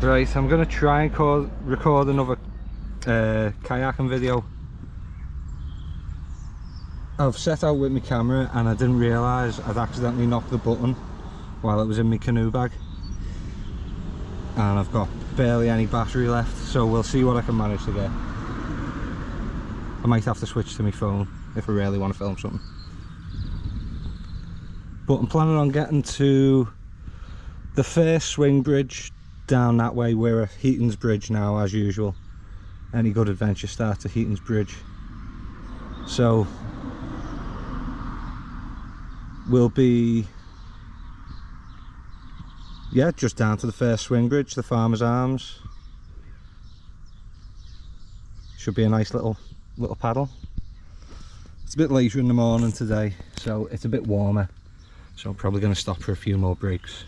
Right, I'm going to try and record another kayaking video. I've set out with my camera and I didn't realise I'd accidentally knocked the button while it was in my canoe bag. And I've got barely any battery left, so we'll see what I can manage to get. I might have to switch to my phone if I really want to film something. But I'm planning on getting to the first swing bridge down that way. We're at Heaton's Bridge now, as usual. Any good adventure starts at Heaton's Bridge. So we'll be, yeah, just down to the first swing bridge, the Farmer's Arms. Should be a nice little paddle. It's a bit later in the morning today, so it's a bit warmer. So I'm probably going to stop for a few more breaks.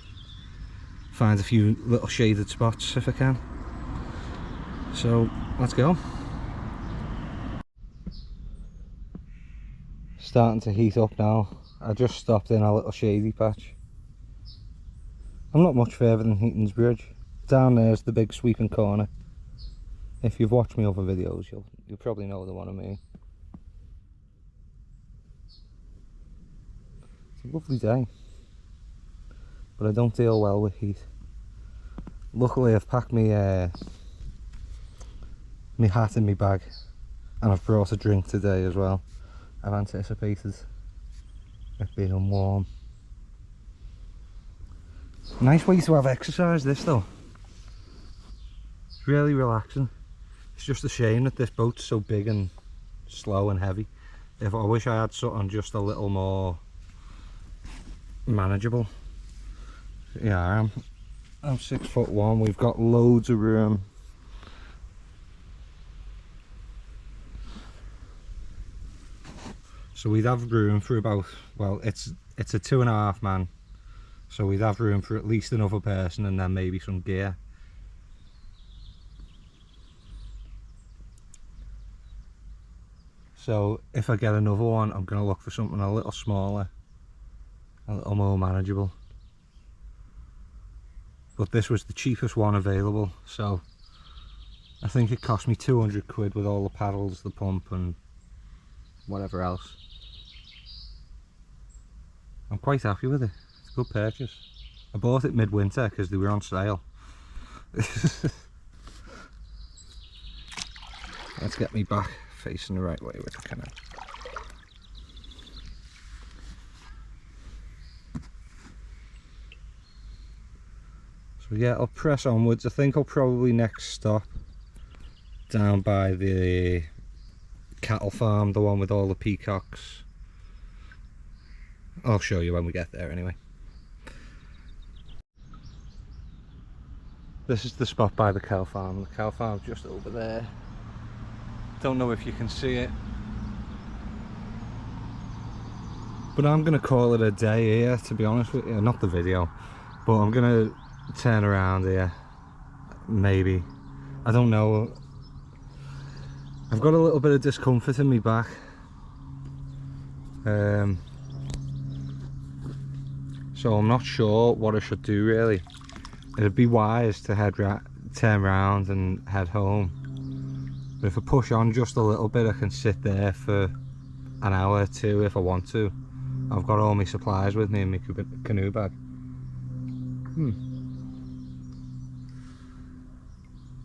Find a few little shaded spots if I can. So let's go. Starting to heat up now. I just stopped in a little shady patch. I'm not much further than Heaton's Bridge. Down there's the big sweeping corner. If you've watched my other videos, you'll probably know the one I mean. It's a lovely day, but I don't deal well with heat. Luckily I've packed my hat in my bag, and I've brought a drink today as well. I've anticipated it being warm. Nice way to have exercise, this though. It's really relaxing. It's just a shame that this boat's so big and slow and heavy. I wish I had something just a little more manageable. Yeah, I'm 6'1". We've got loads of room. So we'd have room for about, well, it's a 2.5 man. So we'd have room for at least another person and then maybe some gear. So if I get another one, I'm going to look for something a little smaller, a little more manageable. But this was the cheapest one available, so I think it cost me 200 quid with all the paddles, the pump and whatever else. I'm quite happy with it. It's a good purchase. I bought it midwinter because they were on sale. Let's get me back facing the right way with the canoe. So yeah, I'll press onwards. I think I'll probably next stop down by the cattle farm, the one with all the peacocks. I'll show you when we get there anyway. This is the spot by the cow farm. The cow farm's just over there. Don't know if you can see it, but I'm gonna call it a day here, to be honest with you. Not the video, but I'm gonna turn around here, maybe. I don't know. I've got a little bit of discomfort in my back. So I'm not sure what I should do really. It'd be wise to turn around and head home. But if I push on just a little bit, I can sit there for an hour or two if I want to. I've got all my supplies with me in my canoe bag.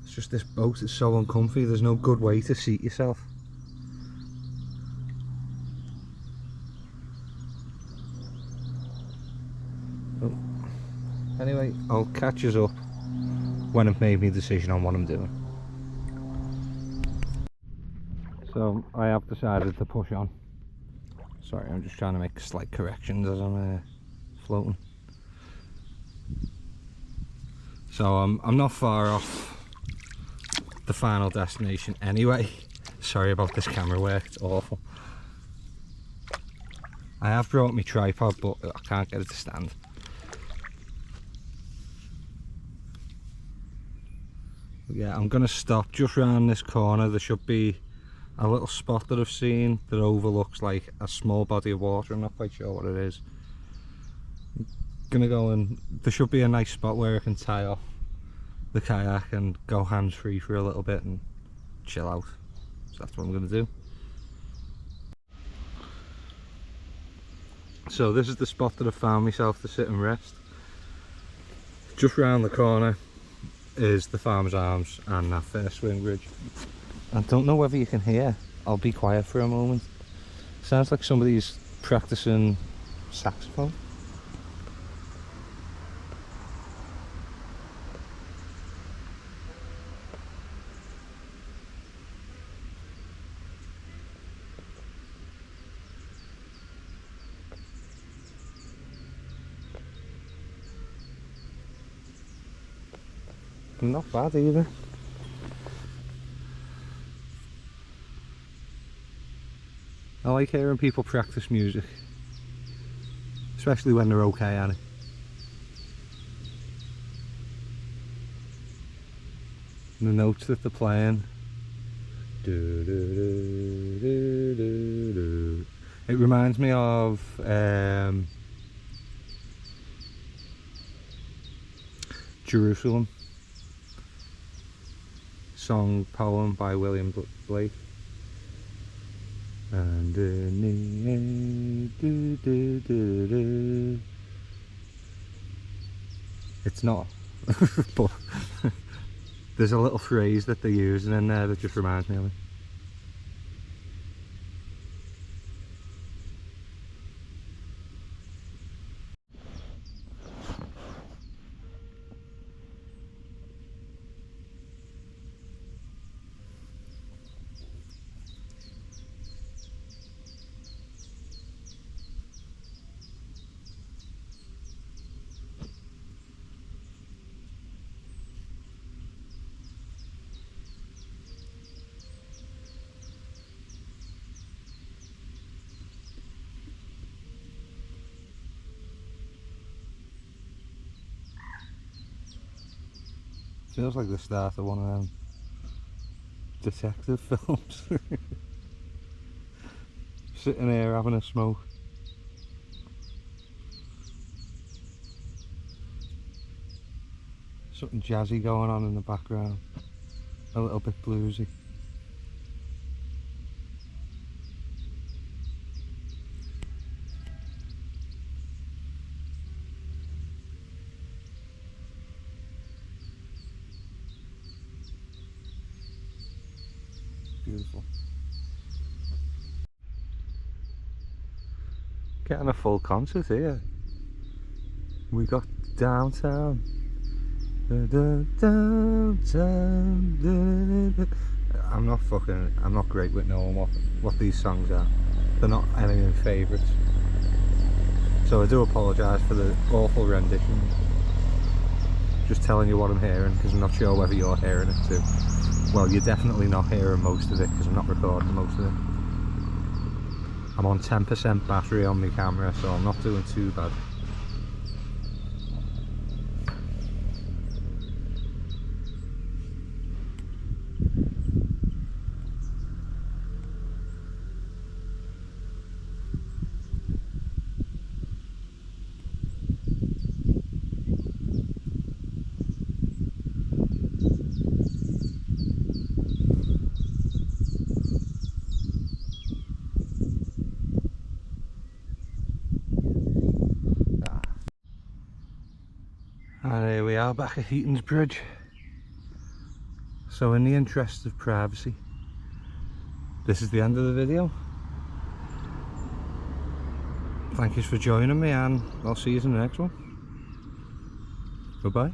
It's just this boat is so uncomfy. There's no good way to seat yourself. Oh. Anyway, I'll catch us up when I've made my decision on what I'm doing. So I have decided to push on. Sorry, I'm just trying to make slight corrections as I'm floating. So I'm not far off the final destination anyway. Sorry about this camera work, it's awful. I have brought my tripod, but I can't get it to stand. But yeah, I'm gonna stop just round this corner. There should be a little spot that I've seen that overlooks like a small body of water. I'm not quite sure what it is. I'm gonna go and there should be a nice spot where I can tie off the kayak and go hands-free for a little bit and chill out. So that's what I'm going to do. So this is the spot that I found myself to sit and rest. Just round the corner is the Farmer's Arms and that first swing bridge. I don't know whether you can hear. I'll be quiet for a moment. Sounds like somebody's practicing saxophone. Not bad either. I like hearing people practice music, especially when they're okay at it. And the notes that they're playing. It reminds me of Jerusalem. Song poem by William Blake. And it's not, but there's a little phrase that they're using in there that just reminds me of it. Feels like the start of one of them detective films. Sitting here having a smoke. Something jazzy going on in the background. A little bit bluesy. Beautiful. Getting a full concert here. We got downtown. I'm not great with knowing what these songs are. They're not any of my favourites. So I do apologise for the awful rendition. Just telling you what I'm hearing because I'm not sure whether you're hearing it too. Well, you're definitely not hearing most of it because I'm not recording most of it. I'm on 10% battery on my camera, so I'm not doing too bad. And here we are back at Heaton's Bridge. So in the interest of privacy, this is the end of the video. Thank you for joining me and I'll see you in the next one. Goodbye.